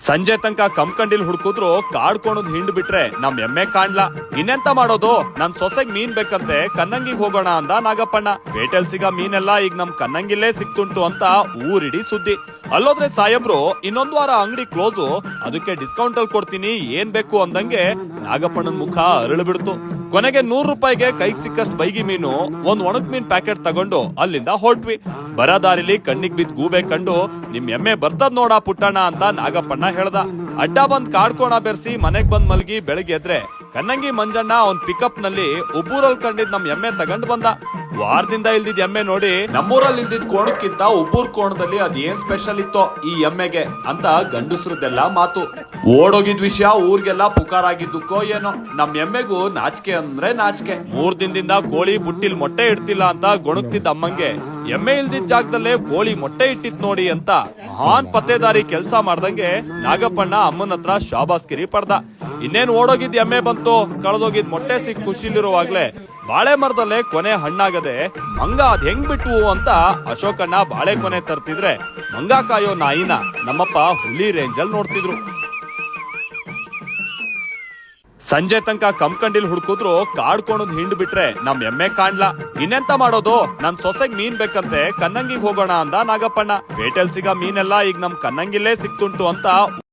ಸಂಜೆ ತನಕ ಕಂಕಂಡಿಲ್ ಹುಡ್ಕುದ್ರು ಕಾಡ್ಕೊಳದ್ ಹಿಂಡ್ ಬಿಟ್ರೆ ನಮ್ ಎಮ್ಮೆ ಕಾಣ್ಲಾ. ಇನ್ನೆಂತ ಮಾಡೋದು, ನನ್ ಸೊಸೆಗ್ ಮೀನ್ ಬೇಕಂತೆ ಕನ್ನಂಗಿಗ್ ಹೋಗೋಣ ಅಂದ ನಾಗಪ್ಪಣ್ಣ. ಪೇಟೆಲ್ ಸಿಗ ಮೀನೆಲ್ಲ ಈಗ ನಮ್ ಕನ್ನಂಗಿಲ್ಲೇ ಸಿಕ್ತುಂಟು ಅಂತ ಊರಿಡಿ ಸುದ್ದಿ. ಅಲ್ಲೋದ್ರೆ ಸಾಯಬ್ರು ಇನ್ನೊಂದ್ ವಾರ ಅಂಗಡಿ ಕ್ಲೋಸು, ಅದಕ್ಕೆ ಡಿಸ್ಕೌಂಟ್ ಅಲ್ಲಿ ಕೊಡ್ತೀನಿ ಏನ್ ಬೇಕು ಅಂದಂಗೆ ನಾಗಪ್ಪಣ್ಣನ ಮುಖ ಅರಳು ಬಿಡ್ತು. ಕೊನೆಗೆ 100 ರೂಪಾಯಿಗೆ ಕೈಗೆ ಸಿಕ್ಕಷ್ಟು ಬೈಗಿ ಮೀನು, ಒಂದ್ ಒಣಗ್ ಮೀನ್ ಪ್ಯಾಕೆಟ್ ತಗೊಂಡು ಅಲ್ಲಿಂದ ಹೊರಟ್ವಿ. ಬರದಾರಿಲಿ ಕಣ್ಣಿಗ್ ಬಿದ್ದ ಗೂಬೆ ಕಂಡು ನಿಮ್ ಎಮ್ಮೆ ಬರ್ತದ್ ನೋಡ ಪುಟ್ಟಣ್ಣ ಅಂತ ನಾಗಪ್ಪಣ್ಣ ಹೇಳ್ದ. ಅಡ್ಡ ಬಂದ್ ಕಾಡ್ಕೋಣ ಬೆರ್ಸಿ ಮನೆಗ್ ಬಂದ್ ಮಲ್ಗಿ ಬೆಳಗ್ಗೆ ಎದ್ರೆ ಕನ್ನಂಗಿ ಮಂಜಣ್ಣ ಅವ್ನ್ ಪಿಕಪ್ ನಲ್ಲಿ ಉಬ್ಬೂರಲ್ಲಿ ಕಂಡಿದ್ ನಮ್ ಎಮ್ಮೆ ತಗೊಂಡ್ ಬಂದ. ವಾರದಿಂದ ಇಲ್ದಿದ್ ಎಮ್ಮೆ ನೋಡಿ ನಮ್ಮೂರಲ್ಲಿ ಇಲ್ದಿದ್ ಕೋಣಕ್ಕಿಂತ ಉಬ್ಬೂರ್ ಕೋಣದಲ್ಲಿ ಅದೇನ್ ಸ್ಪೆಷಲ್ ಇತ್ತೋ ಈ ಎಮ್ಮೆಗೆ ಅಂತ ಗಂಡಸ್ರದ್ದೆಲ್ಲ ಮಾತು. ಓಡೋಗಿದ್ ವಿಷಯ ಊರ್ಗೆಲ್ಲ ಪುಕಾರ ಆಗಿದ್ದಕ್ಕೋ ಏನೋ ನಮ್ ಎಮ್ಮೆಗೂ ನಾಚಿಕೆ ಅಂದ್ರೆ ನಾಚಿಕೆ. 3 ದಿನದಿಂದ ಕೋಳಿ ಬುಟ್ಟಿಲ್ ಮೊಟ್ಟೆ ಇಡ್ತಿಲ್ಲ ಅಂತ ಗೊಣಗ್ತಿದ್ದ ಅಮ್ಮಂಗೆ ಎಮ್ಮೆ ಇಲ್ದಿದ್ ಜಾಗದಲ್ಲೇ ಕೋಳಿ ಮೊಟ್ಟೆ ಇಟ್ಟಿತ್ ನೋಡಿ ಅಂತ ಮಹಾನ್ ಪತ್ತೇದಾರಿ ಕೆಲ್ಸ ಮಾಡ್ದಂಗೆ ನಾಗಪ್ಪಣ್ಣ ಅಮ್ಮನ ಹತ್ರ ಶಾಬಾಸ್ಕಿರಿ ಪಡ್ದ. ಇನ್ನೇನ್ ಓಡೋಗಿದ್ ಎಮ್ಮೆ ಬಂತು, ಕಳೆದೋಗಿದ್ ಮೊಟ್ಟೆ ಸಿಕ್ ಖುಷಿಲಿರುವಾಗ್ಲೇ ಬಾಳೆ ಮರದಲ್ಲೇ ಕೊನೆ ಹಣ್ಣಾಗದೆ ಮಂಗ ಅದ್ ಹೆಂಗ್ ಬಿಟ್ವು ಅಂತ ಅಶೋಕಣ್ಣ ಬಾಳೆ ಕೊನೆ ತರ್ತಿದ್ರೆ ಮಂಗ ಕಾಯೋ ನಾಯಿನ ನಮ್ಮಪ್ಪ ಹುಲಿ ರೇಂಜಲ್ ನೋಡ್ತಿದ್ರು. ಸಂಜೆ ತನಕ ಕಂಕಂಡಿಲ್ ಹುಡ್ಕುದ್ರು ಕಾಡ್ಕೊಳದ್ ಹಿಂಡ್ ಬಿಟ್ರೆ ನಮ್ ಎಮ್ಮೆ ಕಾಣ್ಲಾ. ಇನ್ನೆಂತ ಮಾಡೋದು, ನನ್ ಸೊಸೆಗ್ ಮೀನ್ ಬೇಕಂತೆ ಕನ್ನಂಗಿಗ್ ಹೋಗೋಣ ಅಂದ ನಾಗಪ್ಪಣ್ಣ. ಪೇಟೆಲ್ ಸಿಗ ಮೀನೆಲ್ಲ ಈಗ ನಮ್ ಕನ್ನಂಗಿಲ್ಲೇ ಸಿಕ್ತುಂಟು ಅಂತ